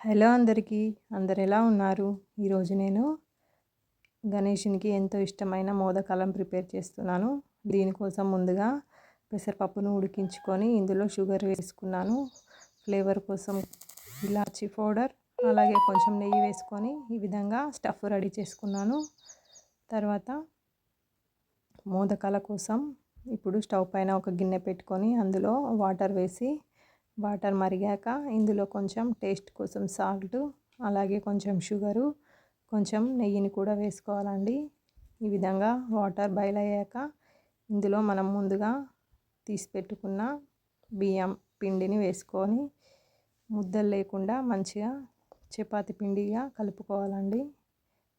Hello అందరికీ, అందరు ఎలా ఉన్నారు? ఈరోజు నేను గణేషునికి ఎంతో ఇష్టమైన మోదకాలను ప్రిపేర్ చేస్తున్నాను. దీనికోసం ముందుగా పెసరపప్పును ఉడికించుకొని ఇందులో షుగర్ వేసుకున్నాను. ఫ్లేవర్ కోసం ఇలాచీ పౌడర్, అలాగే కొంచెం నెయ్యి వేసుకొని ఈ విధంగా స్టఫ్ రెడీ చేసుకున్నాను. తర్వాత మోదకాల కోసం ఇప్పుడు స్టవ్ పైన ఒక గిన్నె పెట్టుకొని అందులో వాటర్ వేసి వాటర్ మరిగాక ఇందులో కొంచెం టేస్ట్ కోసం సాల్ట్, అలాగే కొంచెం షుగరు, కొంచెం నెయ్యిని కూడా వేసుకోవాలండి. ఈ విధంగా వాటర్ బాయిల్ అయ్యాక ఇందులో మనం ముందుగా తీసి పెట్టుకున్న బియ్యం పిండిని వేసుకొని ముద్దలు లేకుండా మంచిగా చపాతి పిండిగా కలుపుకోవాలండి.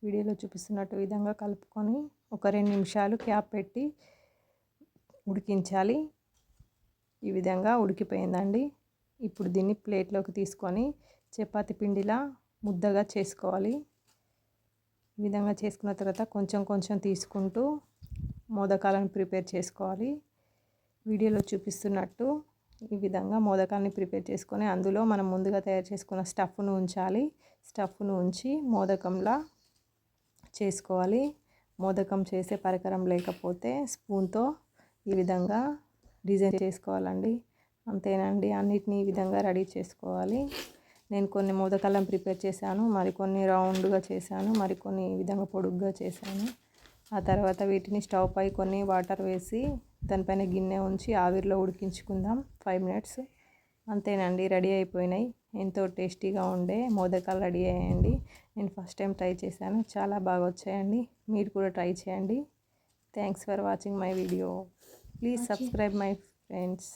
వీడియోలో చూపిస్తున్నట్టు విధంగా కలుపుకొని ఒక 2 నిమిషాలు క్యాప్ పెట్టి ఉడికించాలి. ఈ విధంగా ఉడికిపోయిందండి. ఇప్పుడు దీన్ని ప్లేట్లోకి తీసుకొని చపాతి పిండిలా ముద్దగా చేసుకోవాలి. ఈ విధంగా చేసుకున్న తర్వాత కొంచెం కొంచెం తీసుకుంటూ మోదకాలను ప్రిపేర్ చేసుకోవాలి. వీడియోలో చూపిస్తున్నట్టు ఈ విధంగా మోదకాన్ని ప్రిపేర్ చేసుకొని అందులో మనం ముందుగా తయారు చేసుకున్న స్టఫ్ను ఉంచాలి. స్టఫ్ను ఉంచి మోదకంలా చేసుకోవాలి. మోదకం చేసే పరికరం లేకపోతే స్పూన్తో ఈ విధంగా డిజైన్ చేసుకోవాలండి. అంతేనండి, అన్నిటినీ ఈ విధంగా రెడీ చేసుకోవాలి. నేను కొన్ని మోదకాలను ప్రిపేర్ చేశాను, మరికొన్ని రౌండ్గా చేశాను, మరికొన్ని ఈ విధంగా పొడుగ్గా చేశాను. ఆ తర్వాత వీటిని స్టవ్ పై కొన్ని వాటర్ వేసి దానిపైన గిన్నె ఉంచి ఆవిరిలో ఉడికించుకుందాం 5 మినిట్స్. అంతేనండి, రెడీ అయిపోయినాయి. ఎంతో టేస్టీగా ఉండే మోదకాలు రెడీ అయ్యాయండి. నేను ఫస్ట్ టైం ట్రై చేశాను, చాలా బాగా వచ్చాయండి. మీరు కూడా ట్రై చేయండి. Thanks for watching my video. Please subscribe my friends.